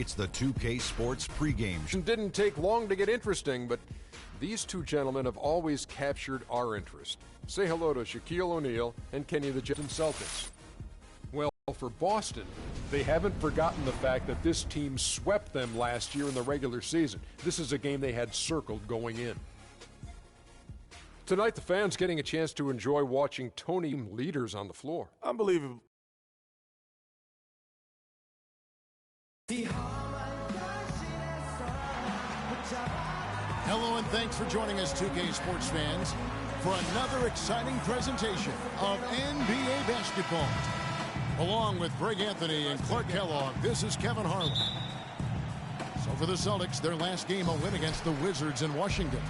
It's the 2K Sports pregame show. It didn't take long to get interesting, but these two gentlemen have always captured our interest. Say hello to Shaquille O'Neal and Kenny the Jet and Celtics. Well, for Boston, they haven't forgotten the fact that this team swept them last year in the regular season. This is a game they had circled going in. Tonight, the fans getting a chance to enjoy watching Tony leaders on the floor. Unbelievable. Hello and thanks for joining us, 2K Sports fans, for another exciting presentation of NBA basketball. Along with Greg Anthony and Clark Kellogg, this is Kevin Harlan. So for the Celtics, their last game, a win against the Wizards in Washington.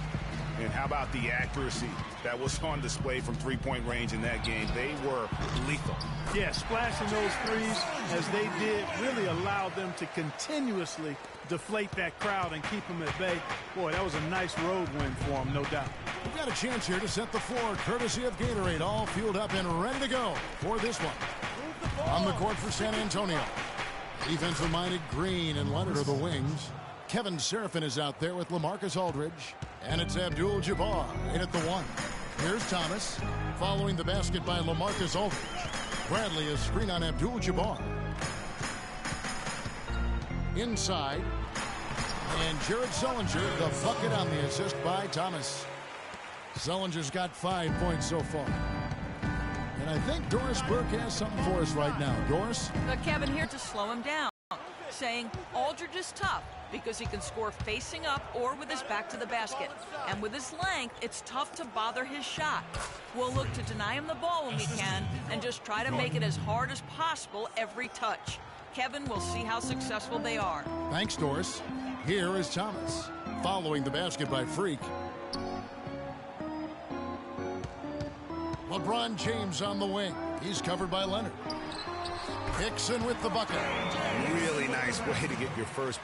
And how about the accuracy that was on display from three-point range in that game? They were lethal. Yeah, splashing those threes as they did really allowed them to continuously deflate that crowd and keep them at bay. Boy, that was a nice road win for them, no doubt. We've got a chance here to set the floor, courtesy of Gatorade, all fueled up and ready to go for this one. On the court for San Antonio, defensive-minded Green and Leonard are the wings. Kevin Seraphin is out there with LaMarcus Aldridge. And it's Abdul-Jabbar in at the one. Here's Thomas, following the basket by LaMarcus Aldridge. Bradley is screen on Abdul-Jabbar. Inside. And Jared Sullinger, the bucket on the assist by Thomas. Sullinger's got 5 points so far. And I think Doris Burke has something for us right now. Doris? Kevin here to slow him down, saying Aldridge is tough because he can score facing up or with his back to the basket. And with his length, it's tough to bother his shot. We'll look to deny him the ball when we can and just try to make it as hard as possible every touch. Kevin, will see how successful they are. Thanks, Doris. Here is Thomas, following the basket by Freak. LeBron James on the wing. He's covered by Leonard. Hickson with the bucket. Really nice way to get your first.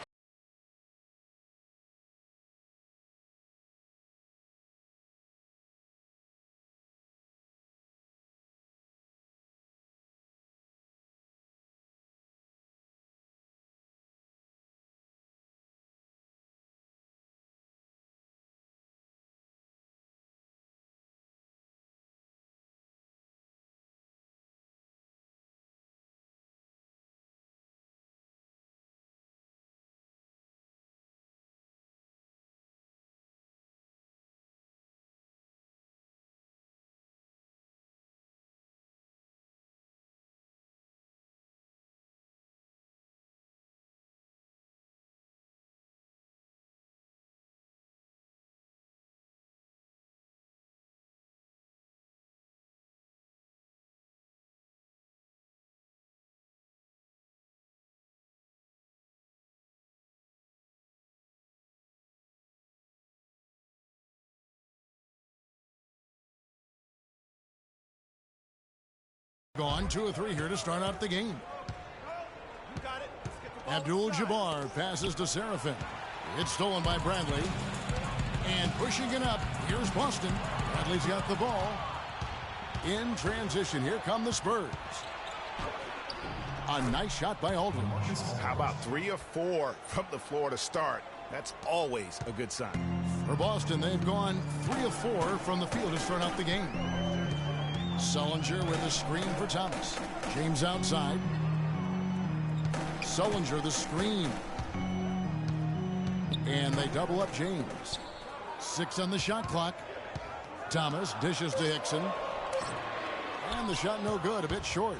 Gone 2 or 3 here to start out the game. Abdul-Jabbar passes to Seraphin. It's stolen by Bradley. And pushing it up, here's Boston. Bradley's got the ball. In transition, here come the Spurs. A nice shot by Aldridge. How about 3 or 4 from the floor to start? That's always a good sign. For Boston, they've gone 3 of 4 from the field to start out the game. Sullinger with a screen for Thomas. James outside. Sullinger the screen. And they double up James. 6 on the shot clock. Thomas dishes to Hickson. And the shot no good, a bit short.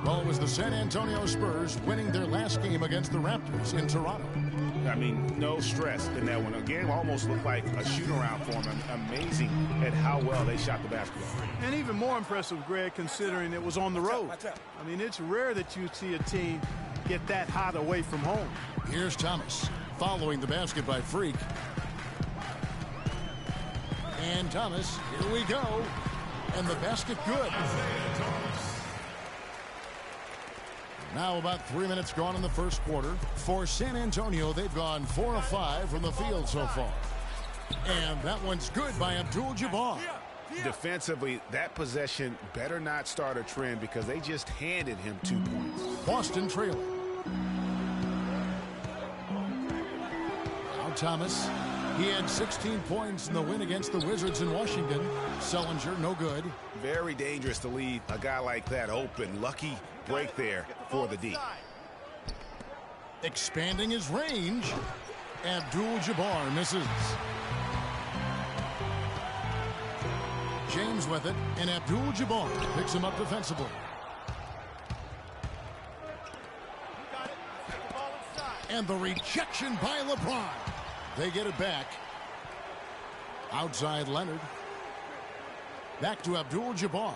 Well, it was the San Antonio Spurs winning their last game against the Raptors in Toronto. I mean, no stress in that one. The game almost looked like a shoot-around for them. Amazing at how well they shot the basketball. And even more impressive, Greg, considering it was on the road. I mean, it's rare that you see a team get that hot away from home. Here's Thomas, following the basket by Freak. And Thomas, here we go. And the basket good. Now about 3 minutes gone in the first quarter. For San Antonio, they've gone 4 of 5 from the field so far. And that one's good by Abdul-Jabbar. Defensively, that possession better not start a trend because they just handed him 2 points. Boston trailing. Thomas. He had 16 points in the win against the Wizards in Washington. Sullinger, no good. Very dangerous to leave a guy like that open. Lucky break there for the D. Expanding his range. Abdul-Jabbar misses. James with it, and Abdul-Jabbar picks him up defensively. And the rejection by LeBron. They get it back. Outside Leonard. Back to Abdul-Jabbar.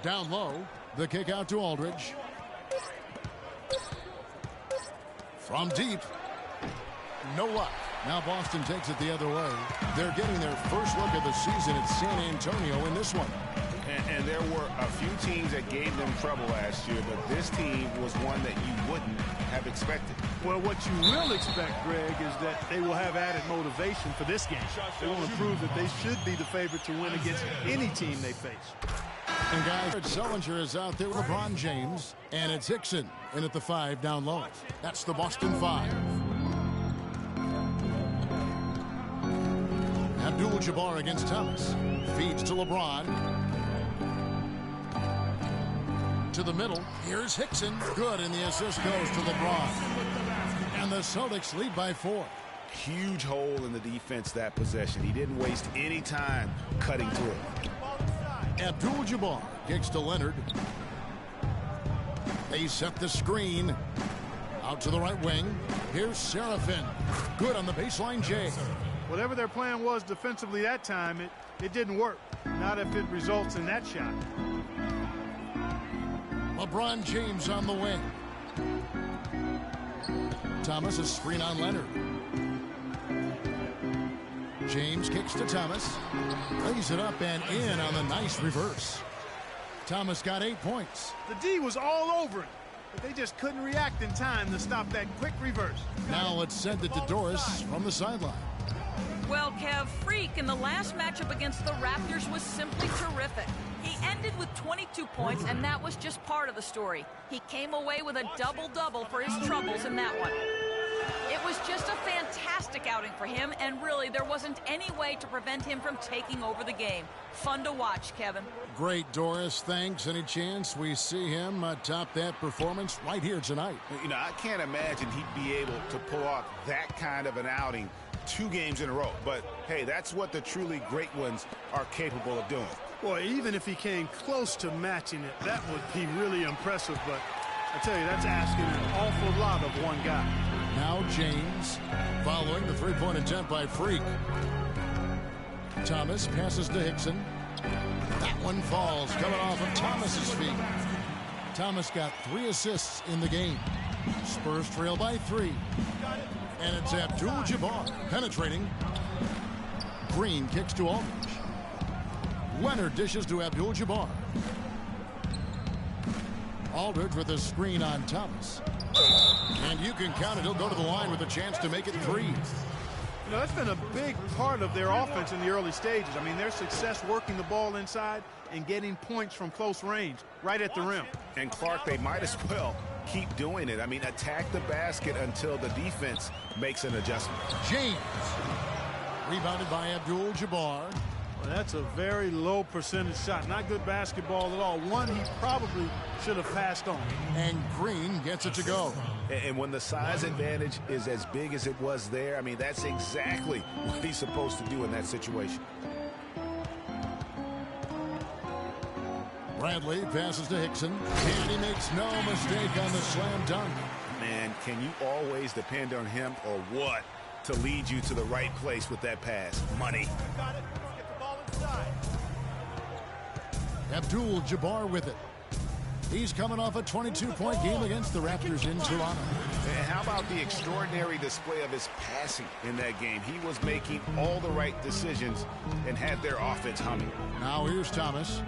Down low. The kick out to Aldridge. From deep. No luck. Now Boston takes it the other way. They're getting their first look of the season at San Antonio in this one. And there were a few teams that gave them trouble last year, but this team was one that you wouldn't have expected. Well, what you will expect, Greg, is that they will have added motivation for this game. They want to prove that they should be the favorite to win against any team they face. And guys, Sullinger is out there with LeBron James, and it's Hickson in at the 5 down low. That's the Boston 5. Abdul-Jabbar against Thomas. Feeds to LeBron. To the middle. Here's Hickson. Good, and the assist goes to LeBron. And the Celtics lead by 4. Huge hole in the defense that possession. He didn't waste any time cutting through. Abdul-Jabbar kicks to Leonard. They set the screen. Out to the right wing. Here's Serafin. Good on the baseline, Jay. Whatever their plan was defensively that time, it didn't work. Not if it results in that shot. LeBron James on the wing. Thomas a screen on Leonard. James kicks to Thomas. Lays it up and in on the nice reverse. Thomas got 8 points. The D was all over him, but they just couldn't react in time to stop that quick reverse. Now let's send it to Doris from the sideline. Well, Kev, Freak in the last matchup against the Raptors was simply terrific. He ended with 22 points, and that was just part of the story. He came away with a double-double for his troubles in that one. It was just a fantastic outing for him, and really, there wasn't any way to prevent him from taking over the game. Fun to watch, Kevin. Great, Doris. Thanks. Any chance we see him top that performance right here tonight? You know, I can't imagine he'd be able to pull off that kind of an outing 2 games in a row. But, hey, that's what the truly great ones are capable of doing. Boy, even if he came close to matching it, that would be really impressive. But I tell you, that's asking an awful lot of one guy. Now James following the three-point attempt by Freak. Thomas passes to Hickson. That one falls, coming off of Thomas's feet. Thomas got 3 assists in the game. Spurs trail by 3. And it's Abdul-Jabbar penetrating. Green kicks to Aldridge. Leonard dishes to Abdul-Jabbar. Aldridge with a screen on Thomas. And you can count it. He'll go to the line with a chance to make it 3. You know, that's been a big part of their offense in the early stages. I mean, their success working the ball inside and getting points from close range right at the rim. And Clark, they might as well keep doing it. I mean, attack the basket until the defense makes an adjustment. James. Rebounded by Abdul-Jabbar. Well, that's a very low percentage shot. Not good basketball at all. One he probably should have passed on. And Green gets it to go. And when the size advantage is as big as it was there, I mean, that's exactly what he's supposed to do in that situation. Bradley passes to Hickson, and he makes no mistake on the slam dunk. Man, can you always depend on him or what to lead you to the right place with that pass? Money. Got it. Let's get the ball inside. Abdul-Jabbar with it. He's coming off a 22-point game against the Raptors in Toronto. And how about the extraordinary display of his passing in that game? He was making all the right decisions and had their offense humming. Now here's Thomas.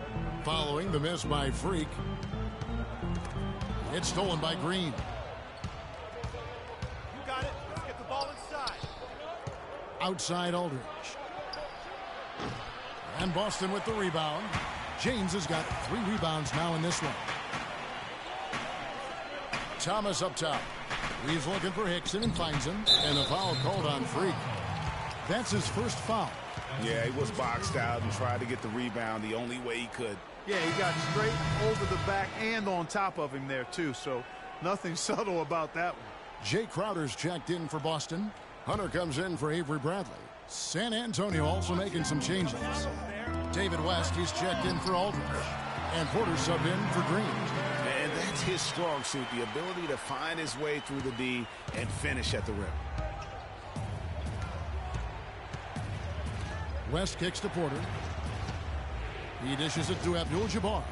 Following the miss by Freak. It's stolen by Green. You got it. Let's get the ball inside. Outside Aldridge. And Boston with the rebound. James has got 3 rebounds now in this one. Thomas up top. He's looking for Hickson and finds him. And a foul called on Freak. That's his first foul. Yeah, he was boxed out and tried to get the rebound the only way he could. Yeah, he got straight over the back and on top of him there, too. So nothing subtle about that one. Jay Crowder's checked in for Boston. Hunter comes in for Avery Bradley. San Antonio also making some changes. David West, he's checked in for Aldridge. And Porter subbed in for Green. And that's his strong suit, the ability to find his way through the D and finish at the rim. West kicks to Porter. He dishes it to Abdul-Jabbar.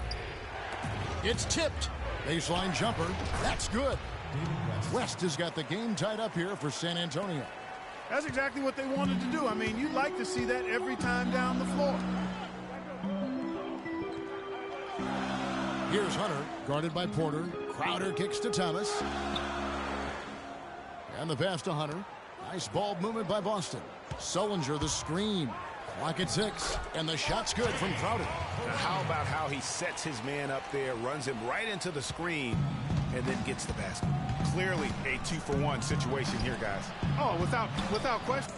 It's tipped. Baseline jumper. That's good. West has got the game tied up here for San Antonio. That's exactly what they wanted to do. I mean, you'd like to see that every time down the floor. Here's Hunter, guarded by Porter. Crowder kicks to Thomas. And the pass to Hunter. Nice ball movement by Boston. Sullinger the screen. Clock at 6. And the shot's good from Crowder. Now how about how he sets his man up there, runs him right into the screen, and then gets the basket. Clearly a 2-for-1 situation here, guys. Oh, without question.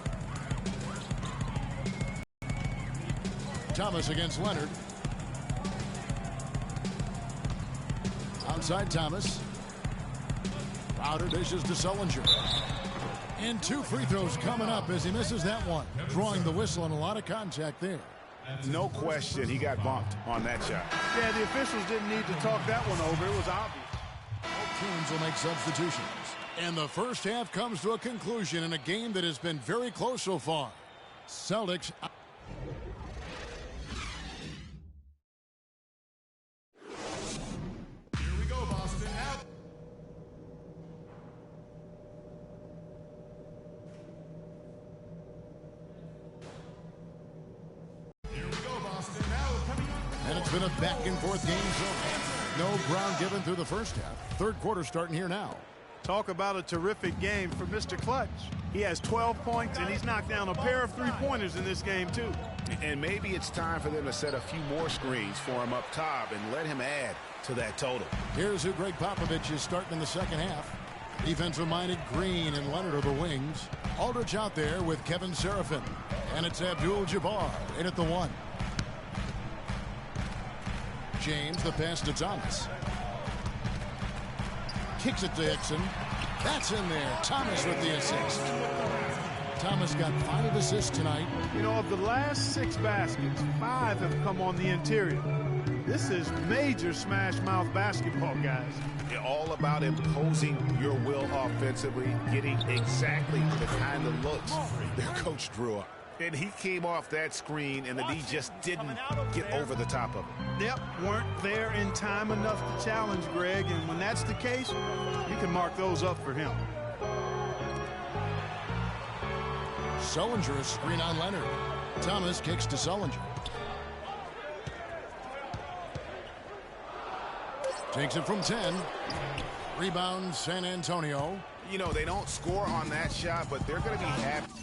Thomas against Leonard. Outside Thomas. Crowder dishes to Sullinger. And 2 free throws coming up as he misses that one. Drawing the whistle and a lot of contact there. No question he got bumped on that shot. Yeah, the officials didn't need to talk that one over. It was obvious. Both teams will make substitutions. And the first half comes to a conclusion in a game that has been very close so far. Celtics. Here we go, Boston. Out. Here we go, Boston. Now coming up. And it's been a back-and-forth game so far. No ground given through the first half. Third quarter starting here now. Talk about a terrific game for Mr. Clutch. He has 12 points, and he's knocked down a pair of three-pointers in this game, too. And maybe it's time for them to set a few more screens for him up top and let him add to that total. Here's who Greg Popovich is starting in the second half. Defensive-minded Green and Leonard are the wings. Aldridge out there with Kevin Seraphin. And it's Abdul-Jabbar in at the 1. James, the pass to Thomas. Kicks it to Hickson. That's in there. Thomas with the assist. Thomas got 5 assists tonight. You know, of the last 6 baskets, 5 have come on the interior. This is major smash-mouth basketball, guys. All about imposing your will offensively, getting exactly the kind of looks their coach drew up. And he came off that screen, and the D just didn't get over the top of it. Yep, weren't there in time enough to challenge Greg, and when that's the case, you can mark those up for him. Sullinger, a screen on Leonard. Thomas kicks to Sullinger. Takes it from 10. Rebound, San Antonio. You know, they don't score on that shot, but they're going to be happy.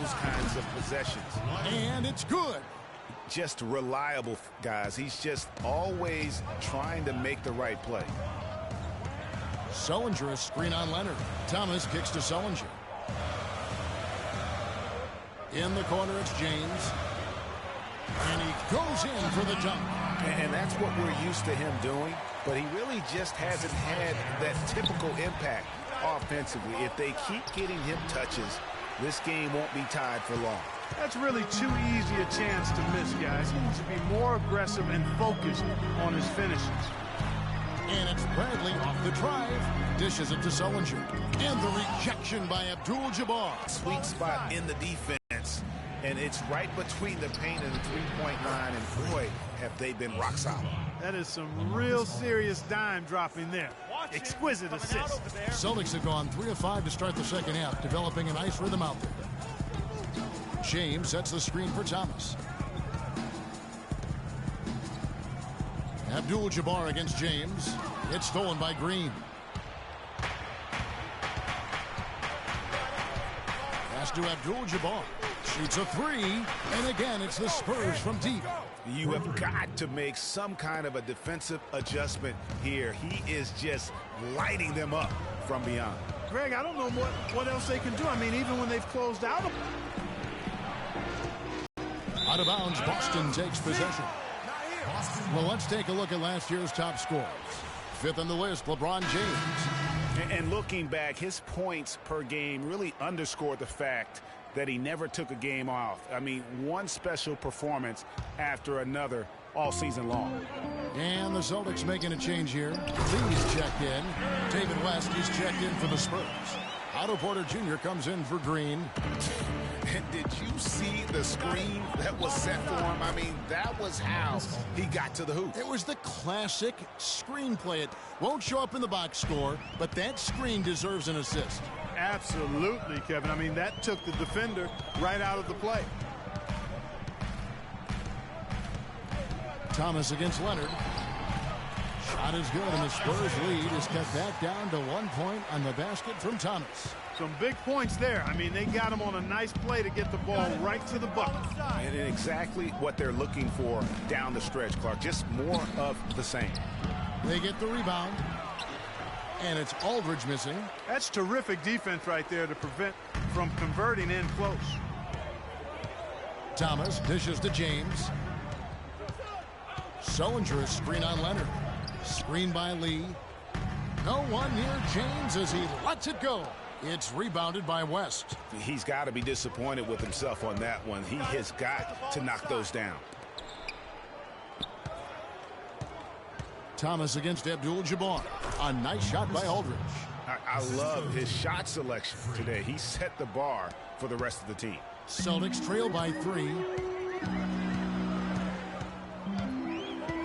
those kinds of possessions. And it's good. Just reliable, guys. He's just always trying to make the right play. Sullinger, a screen on Leonard. Thomas kicks to Sullinger. In the corner, it's James. And he goes in for the dunk. And that's what we're used to him doing, but he really just hasn't had that typical impact offensively. If they keep getting him touches, this game won't be tied for long. That's really too easy a chance to miss, guys. He needs to be more aggressive and focused on his finishes. And it's Bradley off the drive. Dishes it to Sullinger. And the rejection by Abdul-Jabbar. Sweet spot in the defense. And it's right between the paint and the three-point line. And boy, have they been rock solid. That is some real serious dime dropping there. Exquisite assist. Celtics have gone 3 of 5 to start the second half, developing a nice rhythm out there. James sets the screen for Thomas. Abdul-Jabbar against James. It's stolen by Green. Pass to Abdul-Jabbar. Shoots a three. And again, it's the Spurs from deep. You have got to make some kind of a defensive adjustment here. He is just lighting them up from beyond. Greg, I don't know what else they can do. I mean, even when they've closed out. Out of bounds, Boston takes possession. Well, let's take a look at last year's top scorers. Fifth on the list, LeBron James. And looking back, his points per game really underscored the fact that he never took a game off. I mean, one special performance after another all season long. And the Celtics making a change here. Lee's checked in. David West is checked in for the Spurs. Otto Porter Jr. comes in for Green. And did you see the screen that was set for him? I mean, that was how he got to the hoop. It was the classic screenplay. It won't show up in the box score, but that screen deserves an assist. Absolutely, Kevin. I mean, that took the defender right out of the play. Thomas against Leonard. Shot is good, and the Spurs lead is cut back down to 1 point on the basket from Thomas. Some big points there. I mean, they got him on a nice play to get the ball right to the bucket. And exactly what they're looking for down the stretch, Clark. Just more of the same. They get the rebound. And it's Aldridge missing. That's terrific defense right there to prevent from converting in close. Thomas dishes to James. Sullinger, screen on Leonard. Screen by Lee. No one near James as he lets it go. It's rebounded by West. He's got to be disappointed with himself on that one. He has got to knock those down. Thomas against Abdul-Jabbar. A nice shot by Aldridge. I love his shot selection today. He set the bar for the rest of the team. Celtics trail by 3.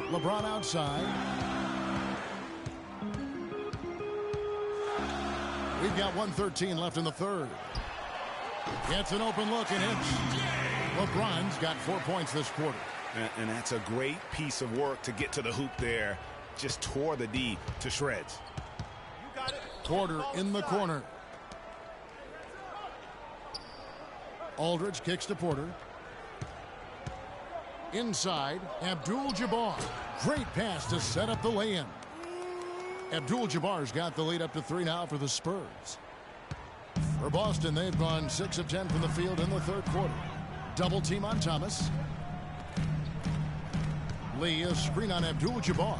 LeBron outside. We've got 1:13 left in the third. Gets an open look and hits. LeBron's got 4 points this quarter. And that's a great piece of work to get to the hoop there. Just tore the D to shreds. Porter in the corner. Aldridge kicks to Porter. Inside, Abdul-Jabbar. Great pass to set up the lay-in. Abdul-Jabbar's got the lead up to 3 now for the Spurs. For Boston, they've gone 6 of 10 from the field in the third quarter. Double team on Thomas. Lee, a screen on Abdul-Jabbar.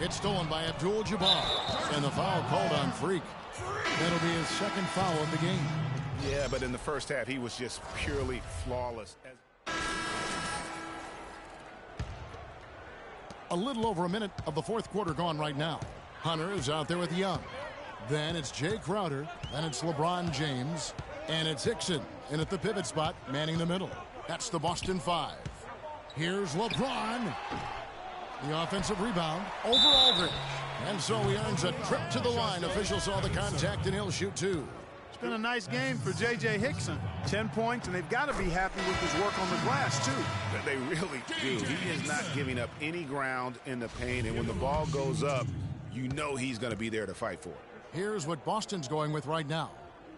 It's stolen by Abdul-Jabbar. And the foul called on Freak. That'll be his second foul of the game. Yeah, but in the first half, he was just purely flawless. A little over a minute of the fourth quarter gone right now. Hunter is out there with Young. Then it's Jay Crowder. Then it's LeBron James. And it's Hickson in at the pivot spot, manning the middle. That's the Boston 5. Here's LeBron. The offensive rebound over Aldridge. And so he earns a trip to the line. Officials saw the contact, and he'll shoot 2. It's been a nice game for J.J. Hickson. 10 points, and they've got to be happy with his work on the glass, too. They really do. He is not giving up any ground in the paint, and when the ball goes up, you know he's going to be there to fight for it. Here's what Boston's going with right now.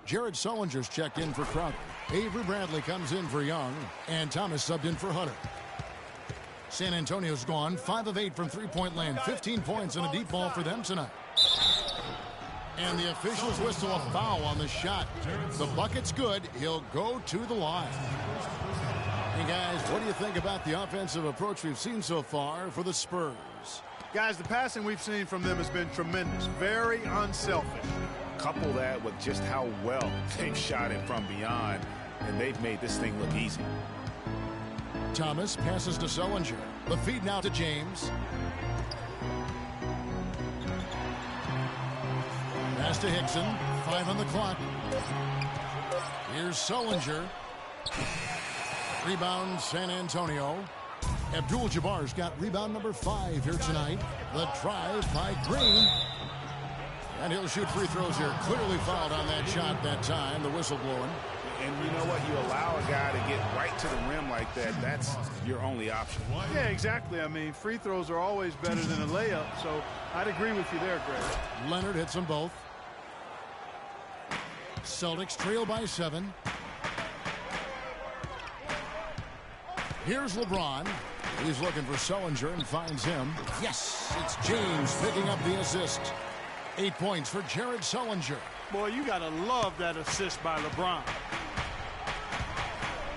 Jared Sullinger's checked in for Crowder. Avery Bradley comes in for Young. And Thomas subbed in for Hunter. San Antonio's gone 5 of 8 from three-point land. 15 points and a deep ball for them tonight. And the officials whistle a foul on the shot. The bucket's good. He'll go to the line. Hey, guys, what do you think about the offensive approach we've seen so far for the Spurs? Guys, the passing we've seen from them has been tremendous. Very unselfish. Couple that with just how well they've shot it from beyond, and they've made this thing look easy. Thomas passes to Sullinger. The feed now to James. Pass to Hickson. 5 on the clock. Here's Sullinger. Rebound San Antonio. Abdul-Jabbar's got rebound number 5 here tonight. The drive by Green. And he'll shoot free throws here. Clearly fouled on that shot that time. The whistle blowing. And you know what? You allow a guy to get right to the rim like that. That's your only option. Yeah, exactly. I mean, free throws are always better than a layup. So I'd agree with you there, Greg. Leonard hits them both. Celtics trail by 7. Here's LeBron. He's looking for Sullinger and finds him. Yes, it's James picking up the assist. 8 points for Jared Sullinger. Boy, you got to love that assist by LeBron.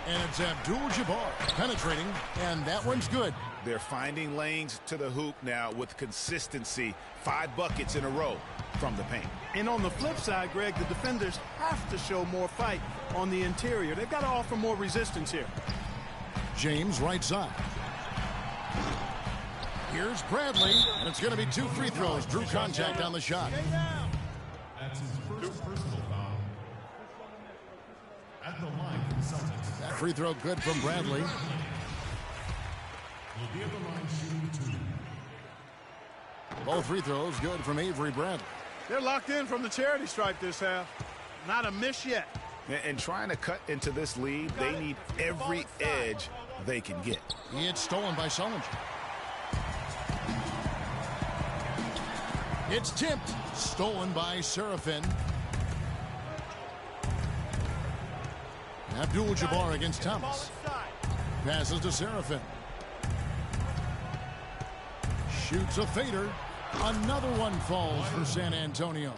And it's Abdul-Jabbar penetrating, and that one's good. They're finding lanes to the hoop now with consistency. 5 buckets in a row from the paint. And on the flip side, Greg, the defenders have to show more fight on the interior. They've got to offer more resistance here. James right side. Here's Bradley, and it's going to be 2 free throws. Drew contact on the shot. That's his first personal foul. At the line for the Celtics. That free throw good from Bradley. He'll be at the line shooting 2. Both free throws good from Avery Bradley. They're locked in from the charity stripe this half. Not a miss yet. And trying to cut into this lead, they need every edge they can get. It's stolen by Sullinger. It's tipped. Stolen by Serafin. Abdul-Jabbar against Thomas. Passes to Serafin. Shoots a fader. Another one falls for San Antonio.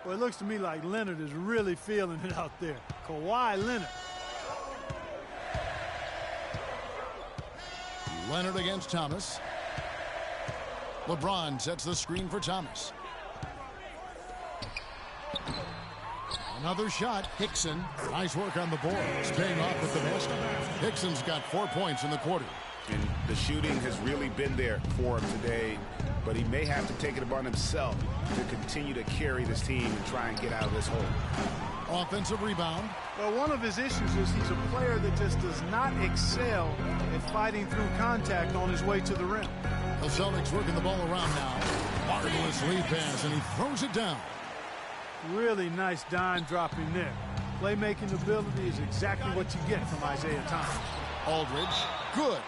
Well, it looks to me like Leonard is really feeling it out there. Kawhi Leonard. Leonard against Thomas. LeBron sets the screen for Thomas. Another shot. Hickson. Nice work on the boards. Paying off with the basket. Hickson's got 4 points in the quarter. And the shooting has really been there for him today, but he may have to take it upon himself to continue to carry this team and try and get out of this hole. Offensive rebound. Well, one of his issues is he's a player that just does not excel at fighting through contact on his way to the rim. The Celtics working the ball around now. Marvelous lead pass, and he throws it down. Really nice dime dropping there. Playmaking ability is exactly what you get from Isaiah Thomas. Aldridge, good.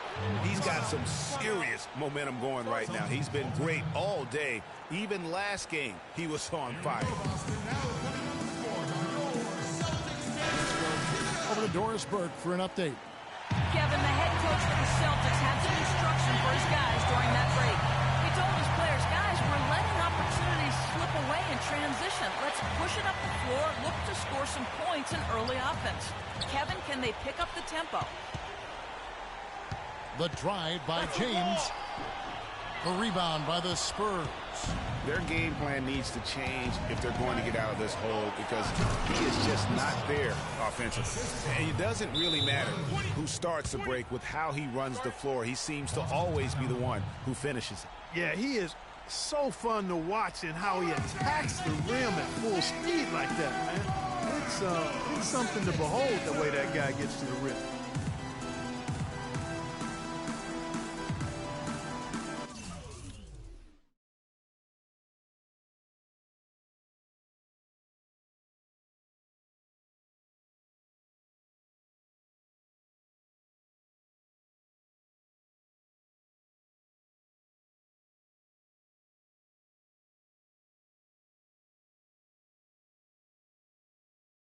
He's got some serious momentum going right now. He's been great all day. Even last game, he was on fire. Over to Doris Burke for an update. Kevin, the head coach for the Celtics had some instruction for his guys during that break. He told his players, guys, we're letting opportunities slip away in transition. Let's push it up the floor, look to score some points in early offense. Kevin, can they pick up the tempo? The drive by James. The rebound by the Spurs. Their game plan needs to change if they're going to get out of this hole, because he is just not there offensively. And it doesn't really matter who starts the break with how he runs the floor. He seems to always be the one who finishes it. Yeah, he is so fun to watch in how he attacks the rim at full speed like that, man. It's something to behold the way that guy gets to the rim.